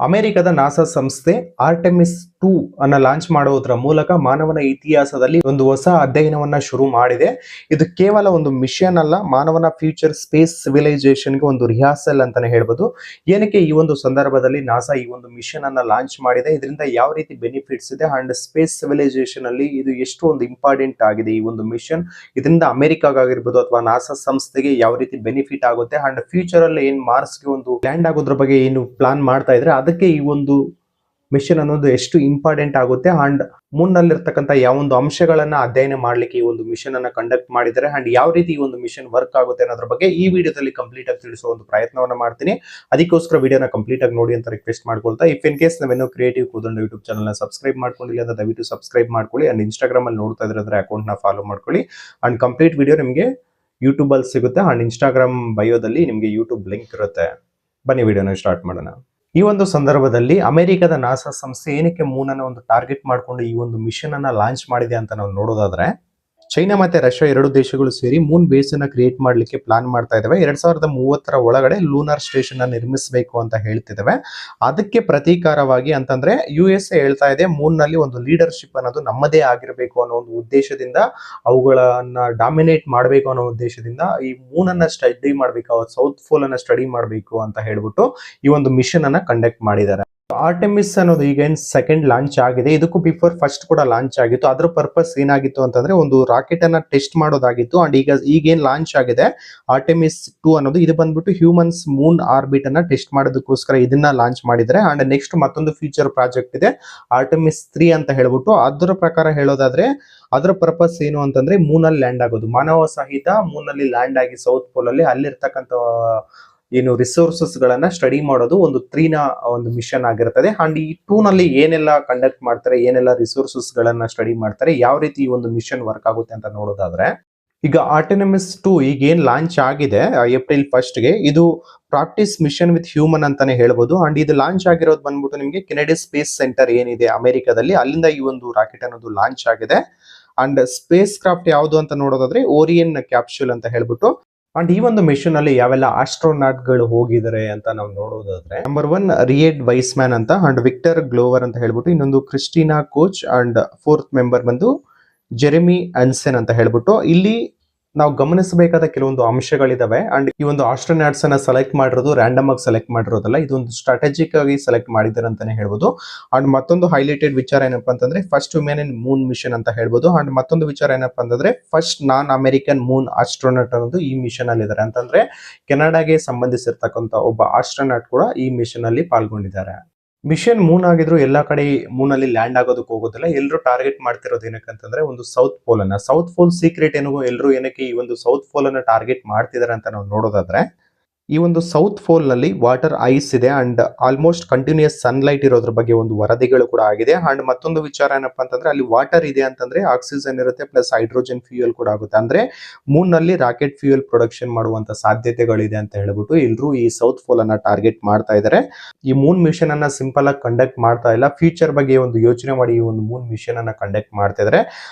ಅಮೆರಿಕದ ನಾಸಾ ಸಂಸ್ಥೆ ಆರ್ಟೆಮಿಸ್ 2 ಅನ್ನ ಲಾಂಚ್ ಮಾಡುವುದರ ಮೂಲಕ ಮಾನವನ ಇತಿಹಾಸದಲ್ಲಿ ಒಂದು ಹೊಸ ಅಧ್ಯಯನವನ್ನ ಶುರು ಮಾಡಿದೆ. ಇದು ಕೇವಲ ಒಂದು ಮಿಷನ್ ಅಲ್ಲ, ಮಾನವನ ಫ್ಯೂಚರ್ ಸ್ಪೇಸ್ ಸಿವಿಲೈಸೇಷನ್ಗೆ ಒಂದು ರಿಹಾರ್ಸಲ್ ಅಂತಾನೆ ಹೇಳ್ಬೋದು. ಏನಕ್ಕೆ ಈ ಒಂದು ಸಂದರ್ಭದಲ್ಲಿ ನಾಸಾ ಈ ಒಂದು ಮಿಷನ್ ಅನ್ನ ಲಾಂಚ್ ಮಾಡಿದೆ, ಇದರಿಂದ ಯಾವ ರೀತಿ ಬೆನಿಫಿಟ್ಸ್ ಇದೆ ಅಂಡ್ ಸ್ಪೇಸ್ ಸಿವಿಲೈಸೇಷನ್ ಅಲ್ಲಿ ಇದು ಎಷ್ಟು ಒಂದು ಇಂಪಾರ್ಟೆಂಟ್ ಆಗಿದೆ ಈ ಒಂದು ಮಿಷನ್, ಇದರಿಂದ ಅಮೆರಿಕಾಗಿರ್ಬೋದು ಅಥವಾ ನಾಸಾ ಸಂಸ್ಥೆಗೆ ಯಾವ ರೀತಿ ಬೆನಿಫಿಟ್ ಆಗುತ್ತೆ ಅಂಡ್ ಫ್ಯೂಚರ್ ಅಲ್ಲಿ ಏನ್ ಮಾರ್ಸ್ಗೆ ಒಂದು ಲ್ಯಾಂಡ್ ಆಗೋದ್ರ ಬಗ್ಗೆ ಏನು ಪ್ಲಾನ್ ಮಾಡ್ತಾ ಇದ್ರೆ ಅದಕ್ಕೆ ಈ ಒಂದು ಮಿಷನ್ ಅನ್ನೋದು ಎಷ್ಟು ಇಂಪಾರ್ಟೆಂಟ್ ಆಗುತ್ತೆ ಅಂಡ್ ಮೂನ್ ನಲ್ಲಿರ್ತಕ್ಕಂಥ ಯಾವೊಂದು ಅಂಶಗಳನ್ನ ಅಧ್ಯಯನ ಮಾಡ್ಲಿಕ್ಕೆ ಈ ಒಂದು ಮಿಷನ್ ಅನ್ನ ಕಂಡಕ್ಟ್ ಮಾಡಿದ್ದಾರೆ ಅಂಡ್ ಯಾವ ರೀತಿ ಈ ಒಂದು ಮಿಷನ್ ವರ್ಕ್ ಆಗುತ್ತೆ ಅನ್ನೋದ್ರ ಬಗ್ಗೆ ಈ ವಿಡಿಯೋದಲ್ಲಿ ಕಂಪ್ಲೀಟ್ ಆಗಿ ತಿಳಿಸುವ ಒಂದು ಪ್ರಯತ್ನವನ್ನ ಮಾಡ್ತೀನಿ. ಅದಕ್ಕೋಸ್ಕರ ವಿಡಿಯೋನ ಕಂಪ್ಲೀಟ್ ಆಗಿ ನೋಡಿ ಅಂತ ರಿಕ್ವೆಸ್ಟ್ ಮಾಡ್ಕೊಳ್ತಾ, ಇಫ್ ಇನ್ ಕೇಸ್ ನಾವೇನೋ ಕ್ರಿಯೇಟಿವ್ ಕೂದಂಡ ಯೂಟ್ಯೂಬ್ ಚಾನಲ್ ನ ಸಬ್ಸ್ಕ್ರೈಬ್ ಮಾಡ್ಕೊಂಡಿಲ್ಲ ಅಂದ್ರೆ ದಯವಿಟ್ಟು ಸಬ್ಸ್ಕ್ರೈಬ್ ಮಾಡ್ಕೊಳ್ಳಿ ಅಂಡ್ ಇನ್ಸ್ಟಾಗ್ರಾಮ್ ಅಲ್ಲಿ ನೋಡ್ತಾ ಇದ್ರೆ ಅಕೌಂಟ್ ನ ಫಾಲೋ ಮಾಡ್ಕೊಳ್ಳಿ ಅಂಡ್ ಕಂಪ್ಲೀಟ್ ವಿಡಿಯೋ ನಿಮಗೆ ಯೂಟ್ಯೂಬ್ ಅಲ್ಲಿ ಸಿಗುತ್ತೆ ಅಂಡ್ ಇನ್ಸ್ಟಾಗ್ರಾಮ್ ಬಯೋದಲ್ಲಿ ನಿಮಗೆ ಯೂಟ್ಯೂಬ್ ಲಿಂಕ್ ಇರುತ್ತೆ. ಬನ್ನಿ ವಿಡಿಯೋನ ಸ್ಟಾರ್ಟ್ ಮಾಡೋಣ. ಈ ಒಂದು ಸಂದರ್ಭದಲ್ಲಿ ಅಮೆರಿಕದ ನಾಸಾ ಸಂಸ್ಥೆ ಏನಕ್ಕೆ ಮೂನ್ ಅನ್ನ ಒಂದು ಟಾರ್ಗೆಟ್ ಮಾಡಿಕೊಂಡು ಈ ಒಂದು ಮಿಷನ್ ಅನ್ನ ಲಾಂಚ್ ಮಾಡಿದೆ ಅಂತ ನಾವು ನೋಡೋದಾದ್ರೆ, ಚೈನಾ ಮತ್ತೆ ರಷ್ಯಾ ಎರಡು ದೇಶಗಳು ಸೇರಿ ಮೂನ್ ಬೇಸ್ ಅನ್ನ ಕ್ರಿಯೇಟ್ ಮಾಡ್ಲಿಕ್ಕೆ ಪ್ಲಾನ್ ಮಾಡ್ತಾ ಇದಾವೆ. 2030 ಒಳಗಡೆ ಲೂನಾರ್ ಸ್ಟೇಷನ್ ನಿರ್ಮಿಸಬೇಕು ಅಂತ ಹೇಳ್ತಿದ್ದಾವೆ. ಅದಕ್ಕೆ ಪ್ರತೀಕಾರವಾಗಿ ಅಂತಂದ್ರೆ USA ಹೇಳ್ತಾ ಇದೆ ಮೂನ್ ನಲ್ಲಿ ಒಂದು ಲೀಡರ್ಶಿಪ್ ಅನ್ನೋದು ನಮ್ಮದೇ ಆಗಿರಬೇಕು ಅನ್ನೋ ಒಂದು ಉದ್ದೇಶದಿಂದ, ಅವುಗಳನ್ನ ಡಾಮಿನೇಟ್ ಮಾಡಬೇಕು ಅನ್ನೋ ಉದ್ದೇಶದಿಂದ ಈ ಮೂನ್ ಅನ್ನ ಸ್ಟಡಿ ಮಾಡಬೇಕು, ಸೌತ್ ಪೋಲ್ ಅನ್ನ ಸ್ಟಡಿ ಮಾಡಬೇಕು ಅಂತ ಹೇಳ್ಬಿಟ್ಟು ಈ ಒಂದು ಮಿಷನ್ ಅನ್ನ ಕಂಡಕ್ಟ್ ಮಾಡಿದ್ದಾರೆ. ಆರ್ಟೆಮಿಸ್ ಅನ್ನೋದು ಈಗ ಸೆಕೆಂಡ್ ಲಾಂಚ್ ಆಗಿದೆ. ಇದಕ್ಕೂ ಬಿಫೋರ್ ಫಸ್ಟ್ ಕೂಡ ಲಾಂಚ್ ಆಗಿತ್ತು. ಅದರ ಪರ್ಪಸ್ ಏನಾಗಿತ್ತು ಅಂತಂದ್ರೆ ಒಂದು ರಾಕೆಟ್ ಅನ್ನ ಟೆಸ್ಟ್ ಮಾಡೋದಾಗಿತ್ತು ಅಂಡ್ ಈಗೇನ್ ಲಾಂಚ್ ಆಗಿದೆ ಆರ್ಟೆಮಿಸ್ 2 ಅನ್ನೋದು, ಇದು ಬಂದ್ಬಿಟ್ಟು ಹ್ಯೂಮನ್ಸ್ ಮೂನ್ ಆರ್ಬಿಟ್ ಅನ್ನ ಟೆಸ್ಟ್ ಮಾಡೋದಕ್ಕೋಸ್ಕರ ಇದನ್ನ ಲಾಂಚ್ ಮಾಡಿದ್ರೆ ಅಂಡ್ ನೆಕ್ಸ್ಟ್ ಮತ್ತೊಂದು ಫ್ಯೂಚರ್ ಪ್ರಾಜೆಕ್ಟ್ ಇದೆ ಆರ್ಟೆಮಿಸ್ 3 ಅಂತ ಹೇಳ್ಬಿಟ್ಟು. ಅದರ ಪ್ರಕಾರ ಹೇಳೋದಾದ್ರೆ ಅದರ ಪರ್ಪಸ್ ಏನು ಅಂತಂದ್ರೆ ಮೂನ್ ಅಲ್ಲಿ ಲ್ಯಾಂಡ್ ಆಗೋದು, ಮಾನವ ಸಹಿತ ಮೂನ್ ಅಲ್ಲಿ ಲ್ಯಾಂಡ್ ಆಗಿ ಸೌತ್ ಪೋಲ್ ಅಲ್ಲಿ ಅಲ್ಲಿರ್ತಕ್ಕಂಥ ಏನು ರಿಸೋರ್ಸಸ್ ಗಳನ್ನ ಸ್ಟಡಿ ಮಾಡೋದು ಒಂದು 3 ನ ಒಂದು ಮಿಷನ್ ಆಗಿರ್ತದೆ ಅಂಡ್ ಈ 2 ನಲ್ಲಿ ಏನೆಲ್ಲ ಕಂಡಕ್ಟ್ ಮಾಡ್ತಾರೆ, ಏನೆಲ್ಲ ರಿಸೋರ್ಸಸ್ ಗಳನ್ನ ಸ್ಟಡಿ ಮಾಡ್ತಾರೆ, ಯಾವ ರೀತಿ ಈ ಒಂದು ಮಿಷನ್ ವರ್ಕ್ ಆಗುತ್ತೆ ಅಂತ ನೋಡೋದಾದ್ರೆ, ಈಗ ಆರ್ಟೆಮಿಸ್ 2 ಈಗ ಏನ್ ಲಾಂಚ್ ಆಗಿದೆ ಏಪ್ರಿಲ್ 1 ಗೆ, ಇದು ಪ್ರಾಕ್ಟೀಸ್ ಮಿಷನ್ ವಿತ್ ಹ್ಯೂಮನ್ ಅಂತಾನೆ ಹೇಳ್ಬೋದು ಅಂಡ್ ಇದು ಲಾಂಚ್ ಆಗಿರೋದು ಬಂದ್ಬಿಟ್ಟು ನಿಮಗೆ ಕೆನೆಡಿ ಸ್ಪೇಸ್ ಸೆಂಟರ್ ಏನಿದೆ ಅಮೆರಿಕದಲ್ಲಿ, ಅಲ್ಲಿಂದ ಈ ಒಂದು ರಾಕೆಟ್ ಅನ್ನೋದು ಲಾಂಚ್ ಆಗಿದೆ ಅಂಡ್ ಸ್ಪೇಸ್ ಕ್ರಾಫ್ಟ್ ಯಾವುದು ಅಂತ ನೋಡೋದಾದ್ರೆ ಓರಿಯನ್ ಕ್ಯಾಪ್ಸೂಲ್ ಅಂತ ಹೇಳ್ಬಿಟ್ಟು. ಅಂಡ್ ಈ ಒಂದು ಮಿಷನ್ ಅಲ್ಲಿ ಯಾವೆಲ್ಲ ಆಸ್ಟ್ರೋನಾಟ್ ಗಳು ಹೋಗಿದ್ದಾರೆ ಅಂತ ನಾವು ನೋಡೋದಾದ್ರೆ, ನಂಬರ್ 1 ರಿಯೆಡ್ ವೈಸ್ಮ್ಯಾನ್ ಅಂತ ಅಂಡ್ ವಿಕ್ಟರ್ ಗ್ಲೋವರ್ ಅಂತ ಹೇಳ್ಬಿಟ್ಟು, ಇನ್ನೊಂದು Christina coach and 4th member ಬಂದು ಜೆರೆಮಿ ಅನ್ಸೆನ್ ಅಂತ ಹೇಳ್ಬಿಟ್ಟು. ಇಲ್ಲಿ ನಾವು ಗಮನಿಸಬೇಕಾದ ಕೆಲವೊಂದು ಅಂಶಗಳಿದಾವೆ ಅಂಡ್ ಈ ಒಂದು ಆಸ್ಟ್ರೋನಾಟ್ಸ್ ಅನ್ನ ಸೆಲೆಕ್ಟ್ ಮಾಡಿರೋದು ರ್ಯಾಂಡಮ್ ಆಗಿ ಸೆಲೆಕ್ಟ್ ಮಾಡಿರೋದಲ್ಲ, ಇದೊಂದು ಸ್ಟ್ರಾಟಜಿಕ್ ಆಗಿ ಸೆಲೆಕ್ಟ್ ಮಾಡಿದ್ದಾರೆ ಅಂತಾನೆ ಹೇಳ್ಬೋದು. ಅಂಡ್ ಮತ್ತೊಂದು ಹೈಲೈಟೆಡ್ ವಿಚಾರ ಏನಪ್ಪಾ ಅಂತಂದ್ರೆ first women in moon mission ಅಂತ ಹೇಳ್ಬೋದು ಅಂಡ್ ಮತ್ತೊಂದು ವಿಚಾರ ಏನಪ್ಪಾ ಅಂತಂದ್ರೆ first non American moon astronaut ಅನ್ನೋದು ಈ ಮಿಷನ್ ಅಲ್ಲಿ ಇದ್ದಾರೆ. ಅಂತಂದ್ರೆ ಕೆನಡಾಗೆ ಸಂಬಂಧಿಸಿರ್ತಕ್ಕಂಥ ಒಬ್ಬ ಆಸ್ಟ್ರೋನಾಟ್ ಕೂಡ ಈ ಮಿಷನ್ ಅಲ್ಲಿ ಪಾಲ್ಗೊಂಡಿದ್ದಾರೆ. ಮಿಷನ್ ಮೂನ್ ಆಗಿದ್ರು ಎಲ್ಲಾ ಕಡೆ ಮೂನ್ ಅಲ್ಲಿ ಲ್ಯಾಂಡ್ ಆಗೋದಕ್ಕೆ ಹೋಗೋದಿಲ್ಲ. ಎಲ್ಲರೂ ಟಾರ್ಗೆಟ್ ಮಾಡ್ತಿರೋದು ಏನಕ್ಕಂತಂದ್ರೆ ಒಂದು ಸೌತ್ ಪೋಲ್ ಅನ್ನ. ಸೌತ್ ಪೋಲ್ ಸೀಕ್ರೆಟ್ ಏನೋ ಎಲ್ಲರೂ ಏನಕ್ಕೆ ಈ ಒಂದು ಸೌತ್ ಪೋಲ್ ಅನ್ನ ಟಾರ್ಗೆಟ್ ಮಾಡ್ತಿದಾರೆ ಅಂತ ನಾವು ನೋಡೋದಾದ್ರೆ, ಈ ಒಂದು ಸೌತ್ ಪೋಲ್ ನಲ್ಲಿ ವಾಟರ್ ಐಸ್ ಇದೆ ಅಂಡ್ ಆಲ್ಮೋಸ್ಟ್ ಕಂಟಿನ್ಯೂಸ್ ಸನ್ಲೈಟ್ ಇರೋದ್ರ ಬಗ್ಗೆ ಒಂದು ವರದಿಗಳು ಕೂಡ ಆಗಿದೆ ಅಂಡ್ ಮತ್ತೊಂದು ವಿಚಾರ ಏನಪ್ಪಾ ಅಂತಂದ್ರೆ ಅಲ್ಲಿ ವಾಟರ್ ಇದೆ ಅಂತಂದ್ರೆ ಆಕ್ಸಿಜನ್ ಇರುತ್ತೆ ಪ್ಲಸ್ ಹೈಡ್ರೋಜನ್ ಫ್ಯೂಯಲ್ ಕೂಡ ಆಗುತ್ತೆ. ಅಂದ್ರೆ ಮೂನ್ ನಲ್ಲಿ ರಾಕೆಟ್ ಫ್ಯೂಯಲ್ ಪ್ರೊಡಕ್ಷನ್ ಮಾಡುವಂತ ಸಾಧ್ಯತೆಗಳಿದೆ ಅಂತ ಹೇಳ್ಬಿಟ್ಟು ಎಲ್ಲರೂ ಈ ಸೌತ್ ಪೋಲ್ ಅನ್ನ ಟಾರ್ಗೆಟ್ ಮಾಡ್ತಾ ಇದ್ದಾರೆ. ಈ ಮೂನ್ ಮಿಷನ್ ಅನ್ನ ಸಿಂಪಲ್ ಆಗಿ ಕಂಡಕ್ಟ್ ಮಾಡ್ತಾ ಇಲ್ಲ, ಫ್ಯೂಚರ್ ಬಗ್ಗೆ ಒಂದು ಯೋಚನೆ ಮಾಡಿ ಈ ಒಂದು ಮೂನ್ ಮಿಷನ್ ಅನ್ನ ಕಂಡಕ್ಟ್ ಮಾಡ್ತಾ ಇದ್ದಾರೆ.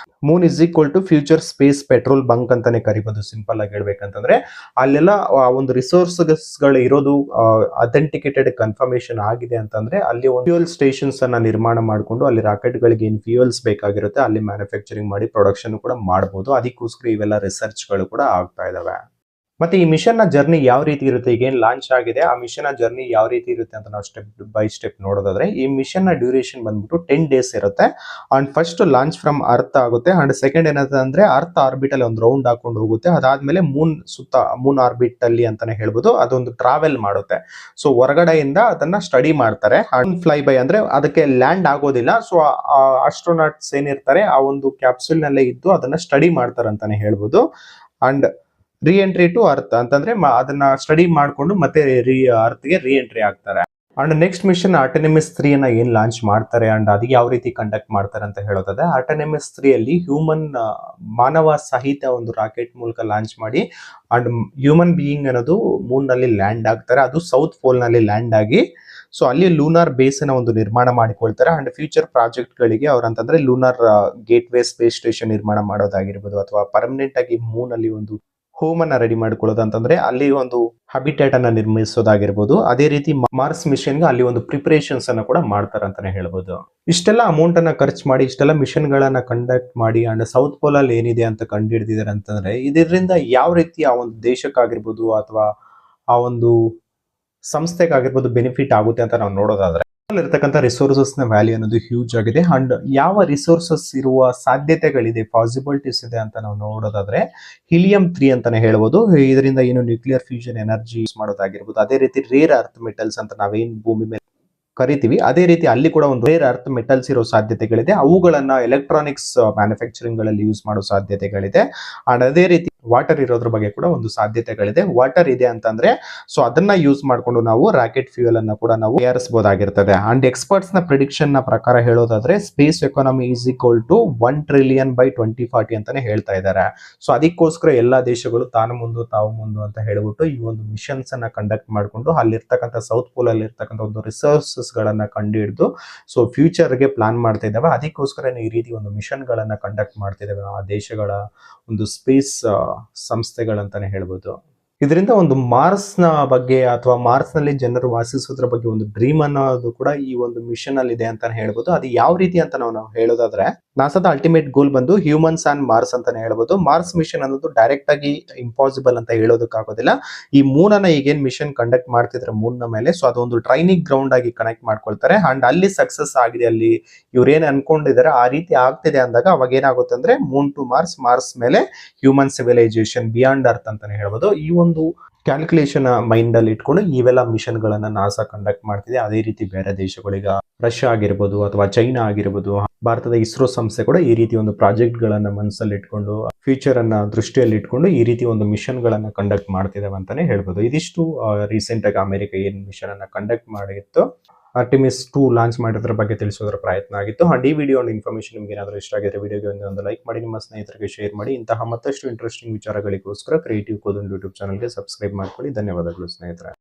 Moon is equal to future space petrol bunk ಅಂತಾನೆ ಕರಿಬಹುದು ಸಿಂಪಲ್ ಆಗಿ ಹೇಳ್ಬೇಕಂತಂದ್ರೆ. ಅಲ್ಲೆಲ್ಲ ಒಂದು ರಿಸೋರ್ಸ್ ಗಳು ಇರೋದು ಅಥೆಂಟಿಕೇಟೆಡ್ ಕನ್ಫರ್ಮೇಶನ್ ಆಗಿದೆ ಅಂತಂದ್ರೆ ಅಲ್ಲಿ ಒಂದು ಫ್ಯೂಯಲ್ ಸ್ಟೇಷನ್ಸ್ ಅನ್ನ ನಿರ್ಮಾಣ ಮಾಡಿಕೊಂಡು ಅಲ್ಲಿ ರಾಕೆಟ್ ಗಳಿಗೆ ಏನ್ ಫ್ಯೂಯಲ್ಸ್ ಬೇಕಾಗಿರುತ್ತೆ ಅಲ್ಲಿ ಮ್ಯಾನುಫ್ಯಾಕ್ಚರಿಂಗ್ ಮಾಡಿ ಪ್ರೊಡಕ್ಷನ್ ಕೂಡ ಮಾಡಬಹುದು. ಅದಕ್ಕೋಸ್ಕರ ಇವೆಲ್ಲ ರಿಸರ್ಚ್ ಗಳು ಕೂಡ ಆಗ್ತಾ ಇದಾವೆ. ಮತ್ತೆ ಈ ಮಿಷನ್ ನ ಜರ್ನಿ ಯಾವ ರೀತಿ ಇರುತ್ತೆ, ಈಗ ಏನ್ ಲಾಂಚ್ ಆಗಿದೆ ಆ ಮಿಷನ್ ನ ಜರ್ನಿ ಯಾವ ರೀತಿ ಇರುತ್ತೆ ಅಂತ ನಾವು ಸ್ಟೆಪ್ ಬೈ ಸ್ಟೆಪ್ ನೋಡೋದಾದ್ರೆ, ಈ ಮಿಷನ್ ನ ಡ್ಯೂರೇಷನ್ ಬಂದ್ಬಿಟ್ಟು 10 ಡೇಸ್ ಇರುತ್ತೆ and first launch from earth ಆಗುತ್ತೆ ಅಂಡ್ ಸೆಕೆಂಡ್ ಏನಂತ ಅಂದ್ರೆ ಅರ್ತ್ ಆರ್ಬಿಟ್ ಅಲ್ಲಿ ಒಂದು ರೌಂಡ್ ಹಾಕೊಂಡು ಹೋಗುತ್ತೆ. ಅದಾದ್ಮೇಲೆ ಮೂನ್ ಸುತ್ತ ಮೂನ್ ಆರ್ಬಿಟ್ ಅಲ್ಲಿ ಅಂತಾನೆ ಹೇಳ್ಬೋದು ಅದೊಂದು ಟ್ರಾವೆಲ್ ಮಾಡುತ್ತೆ. ಸೊ ಹೊರಗಡೆಯಿಂದ ಅದನ್ನ ಸ್ಟಡಿ ಮಾಡ್ತಾರೆ ಅಂಡ್ ಫ್ಲೈ ಬೈ ಅಂದ್ರೆ ಅದಕ್ಕೆ ಲ್ಯಾಂಡ್ ಆಗೋದಿಲ್ಲ. ಸೊ ಆಸ್ಟ್ರೋನಾಟ್ಸ್ ಏನಿರ್ತಾರೆ ಆ ಒಂದು ಕ್ಯಾಪ್ಸೂಲ್ ನಲ್ಲೇ ಇದ್ದು ಅದನ್ನ ಸ್ಟಡಿ ಮಾಡ್ತಾರೆ ಅಂತಾನೆ ಹೇಳ್ಬೋದು ಅಂಡ್ ರೀ ಎಂಟ್ರಿ ಟು ಅರ್ತ್ ಅಂತಂದ್ರೆ ಅದನ್ನ ಸ್ಟಡಿ ಮಾಡ್ಕೊಂಡು ಮತ್ತೆ ಅರ್ತ್ ಗೆ ರೀ ಎಂಟ್ರಿ ಆಗ್ತಾರೆ. ಅಂಡ್ ನೆಕ್ಸ್ಟ್ ಮಿಷನ್ ಆರ್ಟೆಮಿಸ್ 3 ಅನ್ನ ಏನ್ ಲಾಂಚ್ ಮಾಡ್ತಾರೆ ಅಂಡ್ ಅದು ಯಾವ ರೀತಿ ಕಂಡಕ್ಟ್ ಮಾಡ್ತಾರೆ ಅಂತ ಹೇಳೋದಾದ್ರೆ, ಆರ್ಟೆಮಿಸ್ 3 ಅಲ್ಲಿ ಹ್ಯೂಮನ್ ಮಾನವ ಸಹಿತ ಒಂದು ರಾಕೆಟ್ ಮೂಲಕ ಲಾಂಚ್ ಮಾಡಿ ಅಂಡ್ ಹ್ಯೂಮನ್ ಬೀಯಿಂಗ್ ಅನ್ನೋದು ಮೂನ್ ನಲ್ಲಿ ಲ್ಯಾಂಡ್ ಆಗ್ತಾರೆ. ಅದು ಸೌತ್ ಪೋಲ್ ನಲ್ಲಿ ಲ್ಯಾಂಡ್ ಆಗಿ ಸೊ ಅಲ್ಲಿ ಲೂನಾರ್ ಬೇಸ್ ಅನ್ನ ಒಂದು ನಿರ್ಮಾಣ ಮಾಡಿಕೊಳ್ತಾರೆ ಅಂಡ್ ಫ್ಯೂಚರ್ ಪ್ರಾಜೆಕ್ಟ್ ಗಳಿಗೆ ಅವ್ರಂತಂದ್ರೆ lunar gateway space station ನಿರ್ಮಾಣ ಮಾಡೋದಾಗಿರ್ಬೋದು ಅಥವಾ ಪರ್ಮನೆಂಟ್ ಆಗಿ ಮೂನ್ ಅಲ್ಲಿ ಒಂದು ಹೋಮ್ ಅನ್ನ ರೆಡಿ ಮಾಡ್ಕೊಳ್ಳೋದು ಅಂತಂದ್ರೆ ಅಲ್ಲಿ ಒಂದು ಹ್ಯಾಬಿಟೇಟ್ ಅನ್ನ ನಿರ್ಮಿಸೋದಾಗಿರ್ಬೋದು. ಅದೇ ರೀತಿ ಮಾರ್ಸ್ ಮಿಷನ್ ಗೆ ಅಲ್ಲಿ ಒಂದು ಪ್ರಿಪರೇಷನ್ಸ್ ಅನ್ನ ಕೂಡ ಮಾಡ್ತಾರೆ ಅಂತಾನೆ ಹೇಳ್ಬೋದು. ಇಷ್ಟೆಲ್ಲ ಅಮೌಂಟ್ ಅನ್ನ ಖರ್ಚು ಮಾಡಿ ಇಷ್ಟೆಲ್ಲ ಮಿಷನ್ ಗಳನ್ನ ಕಂಡಕ್ಟ್ ಮಾಡಿ ಅಂಡ್ ಸೌತ್ ಪೋಲ್ ಅಲ್ಲಿ ಏನಿದೆ ಅಂತ ಕಂಡು ಹಿಡಿದಿದ್ದಾರೆ ಅಂತಂದ್ರೆ ಇದರಿಂದ ಯಾವ ರೀತಿ ಆ ಒಂದು ದೇಶಕ್ಕಾಗಿರ್ಬೋದು ಅಥವಾ ಆ ಒಂದು ಸಂಸ್ಥೆಗಾಗಿರ್ಬೋದು ಬೆನಿಫಿಟ್ ಆಗುತ್ತೆ ಅಂತ ನಾವು ನೋಡೋದಾದ್ರೆ ಇರ್ತಕ್ಕಂಥ ರಿಸೋರ್ಸಸ್ ನ ವ್ಯಾಲ್ಯೂ ಅನ್ನೋದು ಹ್ಯೂಜ್ ಆಗಿದೆ. ಅಂಡ್ ಯಾವ ರಿಸೋರ್ಸಸ್ ಇರುವ ಸಾಧ್ಯತೆಗಳಿದೆ, ಪಾಸಿಬಿಲಿಟೀಸ್ ಇದೆ ಅಂತ ನಾವು ನೋಡೋದಾದ್ರೆ ಹೀಲಿಯಂ-3 ಅಂತಾನೆ ಹೇಳ್ಬೋದು. ಇದರಿಂದ ಏನು ನ್ಯೂಕ್ಲಿಯರ್ ಫ್ಯೂಷನ್ ಎನರ್ಜಿ ಯೂಸ್ ಮಾಡೋದಾಗಿರ್ಬೋದು. ಅದೇ ರೀತಿ ರೇರ್ ಅರ್ತ್ ಮೆಟಲ್ಸ್ ಅಂತ ನಾವೇನ್ ಭೂಮಿ ಮೇಲೆ ಕರಿತೀವಿ ಅದೇ ರೀತಿ ಅಲ್ಲಿ ಕೂಡ ಒಂದು ರೇರ್ ಅರ್ತ್ ಮೆಟಲ್ಸ್ ಇರೋ ಸಾಧ್ಯತೆಗಳಿದೆ. ಅವುಗಳನ್ನ ಎಲೆಕ್ಟ್ರಾನಿಕ್ಸ್ ಮ್ಯಾನುಫ್ಯಾಕ್ಚರಿಂಗ್ ಗಳಲ್ಲಿ ಯೂಸ್ ಮಾಡೋ ಸಾಧ್ಯತೆಗಳಿದೆ. ಅಂಡ್ ಅದೇ ರೀತಿ ವಾಟರ್ ಇರೋದ್ರ ಬಗ್ಗೆ ಕೂಡ ಒಂದು ಸಾಧ್ಯತೆಗಳಿದೆ. ವಾಟರ್ ಇದೆ ಅಂತಂದ್ರೆ ಸೊ ಅದನ್ನ ಯೂಸ್ ಮಾಡ್ಕೊಂಡು ನಾವು ರಾಕೆಟ್ ಫ್ಯೂಯಲ್ ಅನ್ನ ಕೂಡ ನಾವು ತಯಾರಿಸಬಹುದಾಗಿರ್ತದೆ. ಅಂಡ್ ಎಕ್ಸ್ಪರ್ಟ್ಸ್ ನ ಪ್ರಿಡಿಕ್ಷನ್ ನ ಪ್ರಕಾರ ಹೇಳೋದಾದ್ರೆ space economy is equal to 1 trillion by 2040 ಅಂತಾನೆ ಹೇಳ್ತಾ ಇದ್ದಾರೆ. ಸೊ ಅದಕ್ಕೋಸ್ಕರ ಎಲ್ಲಾ ದೇಶಗಳು ತಾವು ಮುಂದು ಅಂತ ಹೇಳ್ಬಿಟ್ಟು ಈ ಒಂದು ಮಿಷನ್ಸ್ ಅನ್ನ ಕಂಡಕ್ಟ್ ಮಾಡ್ಕೊಂಡು ಅಲ್ಲಿರ್ತಕ್ಕಂಥ ಸೌತ್ ಪೋಲ್ ಅಲ್ಲಿ ಇರ್ತಕ್ಕಂಥ ಒಂದು ರಿಸೋರ್ಸಸ್ ಗಳನ್ನ ಕಂಡು ಹಿಡಿದು ಸೊ ಫ್ಯೂಚರ್ ಗೆ ಪ್ಲಾನ್ ಮಾಡ್ತಾ ಇದ್ದಾವೆ. ಅದಕ್ಕೋಸ್ಕರ ಈ ರೀತಿ ಒಂದು ಮಿಷನ್ ಗಳನ್ನ ಕಂಡಕ್ಟ್ ಮಾಡ್ತಿದ್ದಾವೆ ಆ ದೇಶಗಳ ಒಂದು ಸ್ಪೇಸ್ ಸಂಸ್ಥೆಗಳಂತಾನೆ ಹೇಳ್ಬೋದು. ಇದರಿಂದ ಒಂದು ಮಾರ್ಸ್ ನ ಬಗ್ಗೆ ಅಥವಾ ಮಾರ್ಸ್ ನಲ್ಲಿ ಜನರು ವಾಸಿಸೋದ್ರ ಬಗ್ಗೆ ಒಂದು ಡ್ರೀಮ್ ಅನ್ನೋದು ಕೂಡ ಈ ಒಂದು ಮಿಷನ್ ಅಲ್ಲಿ ಇದೆ ಅಂತಾನೆ ಹೇಳ್ಬೋದು. ಅದು ಯಾವ ರೀತಿ ಅಂತ ನಾವು ಹೇಳೋದಾದ್ರೆ ನಾಸಾದ ಅಲ್ಟಿಮೇಟ್ ಗೋಲ್ ಬಂದು ಹ್ಯೂಮನ್ಸ್ ಅಂಡ್ ಮಾರ್ಸ್ ಅಂತಾನೆ ಹೇಳ್ಬೋದು. ಮಾರ್ಸ್ ಮಿಷನ್ ಅನ್ನೋದು ಡೈರೆಕ್ಟ್ ಆಗಿ ಇಂಪಾಸಿಬಲ್ ಅಂತ ಹೇಳೋದಕ್ಕಾಗೋದಿಲ್ಲ. ಈ ಮೂನ್ ಅನ್ನ ಈಗೇನ್ ಮಿಷನ್ ಕಂಡಕ್ಟ್ ಮಾಡ್ತಿದ್ರೆ ಮೂನ್ ನ ಮೇಲೆ ಸೊ ಅದೊಂದು ಟ್ರೈನಿಂಗ್ ಗ್ರೌಂಡ್ ಆಗಿ ಕನೆಕ್ಟ್ ಮಾಡ್ಕೊಳ್ತಾರೆ. ಅಂಡ್ ಅಲ್ಲಿ ಸಕ್ಸಸ್ ಆಗಿದೆ, ಅಲ್ಲಿ ಇವ್ರೇನ್ ಅನ್ಕೊಂಡಿದ್ದಾರೆ ಆ ರೀತಿ ಆಗ್ತಿದೆ ಅಂದಾಗ ಅವಾಗ ಏನಾಗುತ್ತೆ ಅಂದ್ರೆ ಮೂನ್ ಟು ಮಾರ್ಸ್, ಮಾರ್ಸ್ ಮೇಲೆ ಹ್ಯೂಮನ್ ಸಿವಿಲೈಸೇಷನ್ ಬಿಯಾಂಡ್ ಅರ್ತ್ ಅಂತಾನೆ ಹೇಳ್ಬೋದು. ಈ ಒಂದು ಕ್ಯಾಲ್ಕುಲೇಷನ್ ಮೈಂಡ್ ಅಲ್ಲಿ ಇಟ್ಕೊಂಡು ಇವೆಲ್ಲ ಮಿಷನ್ ಗಳನ್ನ ನಾಸಾ ಕಂಡಕ್ಟ್ ಮಾಡ್ತಿದೆ. ಅದೇ ರೀತಿ ಬೇರೆ ದೇಶಗಳಿಗೆ ರಷ್ಯಾ ಆಗಿರ್ಬೋದು ಅಥವಾ ಚೈನಾ ಆಗಿರ್ಬೋದು, ಭಾರತದ ಇಸ್ರೋ ಸಂಸ್ಥೆ ಕೂಡ ಈ ರೀತಿ ಒಂದು ಪ್ರಾಜೆಕ್ಟ್ ಗಳನ್ನ ಮನಸ್ಸಲ್ಲಿ ಇಟ್ಕೊಂಡು ಫ್ಯೂಚರ್ ಅನ್ನ ದೃಷ್ಟಿಯಲ್ಲಿ ಇಟ್ಕೊಂಡು ಈ ರೀತಿ ಒಂದು ಮಿಷನ್ ಗಳನ್ನ ಕಂಡಕ್ಟ್ ಮಾಡ್ತಿದ್ದೇವೆ ಅಂತಾನೆ ಹೇಳ್ಬೋದು. ಇದಿಷ್ಟು ರೀಸೆಂಟ್ ಆಗಿ ಅಮೆರಿಕ ಏನ್ ಮಿಷನ್ ಅನ್ನ ಕಂಡಕ್ಟ್ ಮಾಡಿತ್ತು ಆರ್ಟೆಮಿಸ್ 2 ಲಾಂಚ್ ಮಾಡೋದ್ರ ಬಗ್ಗೆ ತಿಳಿಸೋದ್ರ ಪ್ರಯತ್ನ ಆಗಿತ್ತು. ಅಂಡ್ ಈ ವಿಡಿಯೋ ಇನ್ಫಾರ್ಮೇಶನ್ ನಿಮ್ಗೆ ಏನಾದರೂ ಇಷ್ಟ ಆಗಿದ್ರೆ ವಿಡಿಯೋಗೆ ಒಂದು ಲೈಕ್ ಮಾಡಿ, ನಿಮ್ಮ ಸ್ನೇಹಿತರಿಗೆ ಶೇರ್ ಮಾಡಿ. ಇಂತಹ ಮತ್ತಷ್ಟು ಇಂಟ್ರೆಸ್ಟಿಂಗ್ ವಿಚಾರಗಳಿಗೋಸ್ಕರ ಕ್ರಿಯೇಟಿವ್ ಕೋದೊಂದು ಯೂಟ್ಯೂಬ್ ಚಾನಲ್ಗೆ ಸಬ್ಸ್ಕ್ರೈಬ್ ಮಾಡ್ಕೊಳ್ಳಿ. ಧನ್ಯವಾದಗಳು ಸ್ನೇಹಿತರೆ.